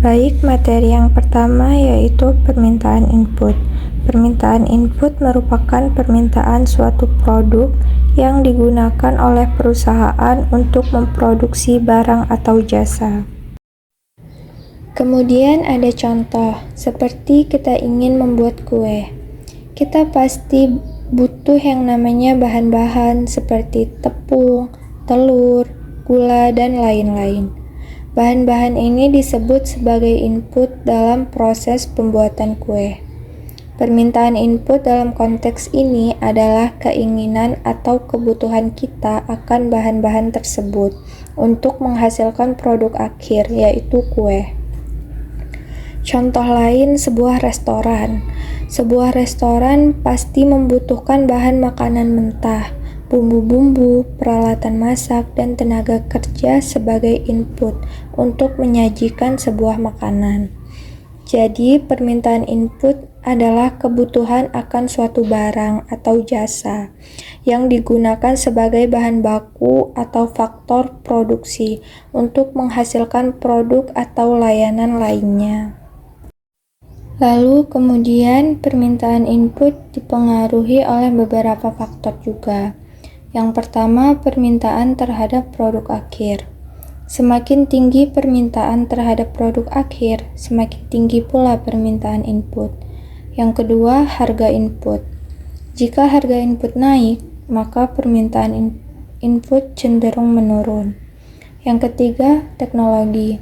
Baik, materi yang pertama yaitu permintaan input. Permintaan input merupakan permintaan suatu produk yang digunakan oleh perusahaan untuk memproduksi barang atau jasa. Kemudian ada contoh, seperti kita ingin membuat kue. Kita pasti butuh yang namanya bahan-bahan seperti tepung, telur, gula, dan lain-lain. Bahan-bahan ini disebut sebagai input dalam proses pembuatan kue. Permintaan input dalam konteks ini adalah keinginan atau kebutuhan kita akan bahan-bahan tersebut untuk menghasilkan produk akhir, yaitu kue. Contoh lain, sebuah restoran. Sebuah restoran pasti membutuhkan bahan makanan mentah, bumbu-bumbu, peralatan masak, dan tenaga kerja sebagai input untuk menyajikan sebuah makanan. Jadi, permintaan input adalah kebutuhan akan suatu barang atau jasa yang digunakan sebagai bahan baku atau faktor produksi untuk menghasilkan produk atau layanan lainnya. Lalu kemudian permintaan input dipengaruhi oleh beberapa faktor juga. Yang pertama, permintaan terhadap produk akhir. Semakin tinggi permintaan terhadap produk akhir, semakin tinggi pula permintaan input. Yang kedua, harga input. Jika harga input naik, maka permintaan input cenderung menurun. Yang ketiga, teknologi.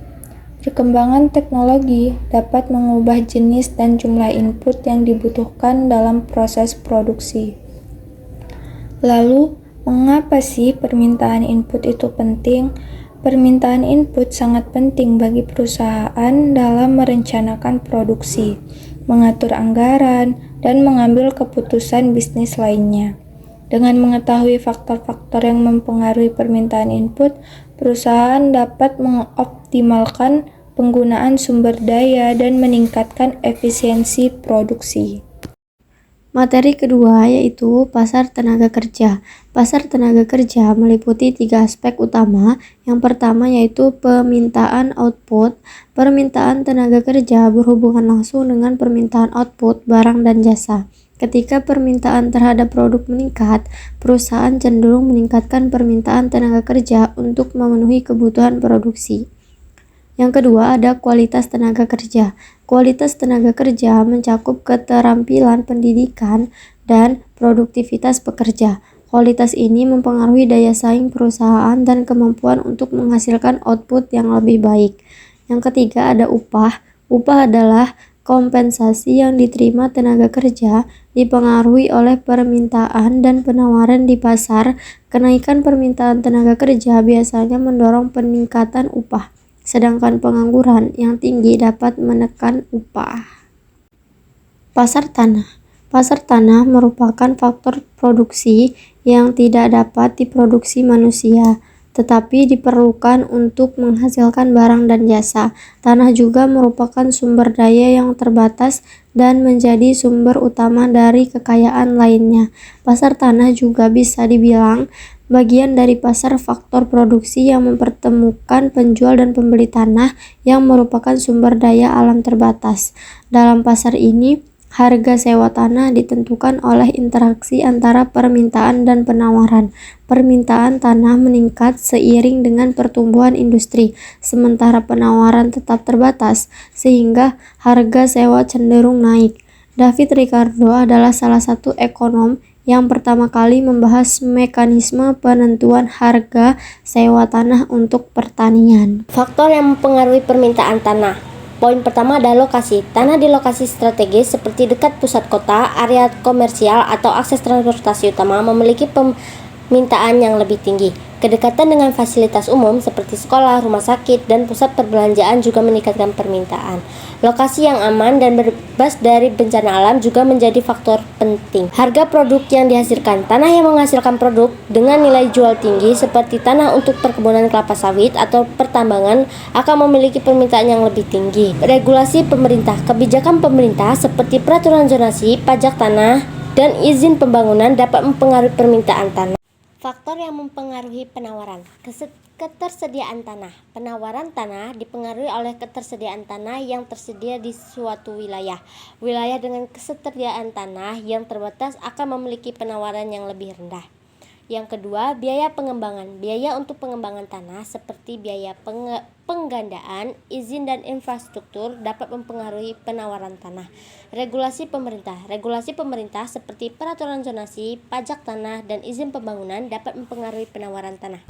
Perkembangan teknologi dapat mengubah jenis dan jumlah input yang dibutuhkan dalam proses produksi. Lalu, mengapa sih permintaan input itu penting? Permintaan input sangat penting bagi perusahaan dalam merencanakan produksi, mengatur anggaran, dan mengambil keputusan bisnis lainnya. Dengan mengetahui faktor-faktor yang mempengaruhi permintaan input, perusahaan dapat mengoptimalkan penggunaan sumber daya dan meningkatkan efisiensi produksi. Materi kedua yaitu pasar tenaga kerja. Pasar tenaga kerja meliputi 3 aspek utama. Yang pertama yaitu permintaan output. Permintaan tenaga kerja berhubungan langsung dengan permintaan output barang dan jasa. Ketika permintaan terhadap produk meningkat, perusahaan cenderung meningkatkan permintaan tenaga kerja untuk memenuhi kebutuhan produksi. Yang kedua ada kualitas tenaga kerja. Kualitas tenaga kerja mencakup keterampilan pendidikan dan produktivitas pekerja. Kualitas ini mempengaruhi daya saing perusahaan dan kemampuan untuk menghasilkan output yang lebih baik. Yang ketiga ada upah. Upah adalah kompensasi yang diterima tenaga kerja, dipengaruhi oleh permintaan dan penawaran di pasar. Kenaikan permintaan tenaga kerja biasanya mendorong peningkatan upah, sedangkan pengangguran yang tinggi dapat menekan upah. Pasar tanah. Pasar tanah merupakan faktor produksi yang tidak dapat diproduksi manusia, tetapi diperlukan untuk menghasilkan barang dan jasa. Tanah juga merupakan sumber daya yang terbatas dan menjadi sumber utama dari kekayaan lainnya. Pasar tanah juga bisa dibilang bagian dari pasar faktor produksi yang mempertemukan penjual dan pembeli tanah yang merupakan sumber daya alam terbatas. Dalam pasar ini, harga sewa tanah ditentukan oleh interaksi antara permintaan dan penawaran. Permintaan tanah meningkat seiring dengan pertumbuhan industri, sementara penawaran tetap terbatas, sehingga harga sewa cenderung naik. David Ricardo adalah salah satu ekonom yang pertama kali membahas mekanisme penentuan harga sewa tanah untuk pertanian. Faktor yang mempengaruhi permintaan tanah. Poin pertama adalah lokasi. Tanah di lokasi strategis seperti dekat pusat kota, area komersial, atau akses transportasi utama memiliki permintaan yang lebih tinggi. Kedekatan dengan fasilitas umum seperti sekolah, rumah sakit, dan pusat perbelanjaan juga meningkatkan permintaan. Lokasi yang aman dan bebas dari bencana alam juga menjadi faktor penting. Harga produk yang dihasilkan. Tanah yang menghasilkan produk dengan nilai jual tinggi seperti tanah untuk perkebunan kelapa sawit atau pertambangan akan memiliki permintaan yang lebih tinggi. Regulasi pemerintah. Kebijakan pemerintah seperti peraturan zonasi, pajak tanah, dan izin pembangunan dapat mempengaruhi permintaan tanah. Faktor yang mempengaruhi penawaran. Ketersediaan tanah. Penawaran tanah dipengaruhi oleh ketersediaan tanah yang tersedia di suatu wilayah. Wilayah dengan ketersediaan tanah yang terbatas akan memiliki penawaran yang lebih rendah. Yang kedua, biaya pengembangan. Biaya untuk pengembangan tanah seperti biaya penggandaan, izin dan infrastruktur dapat mempengaruhi penawaran tanah. Regulasi pemerintah. Regulasi pemerintah seperti peraturan zonasi, pajak tanah, dan izin pembangunan dapat mempengaruhi penawaran tanah.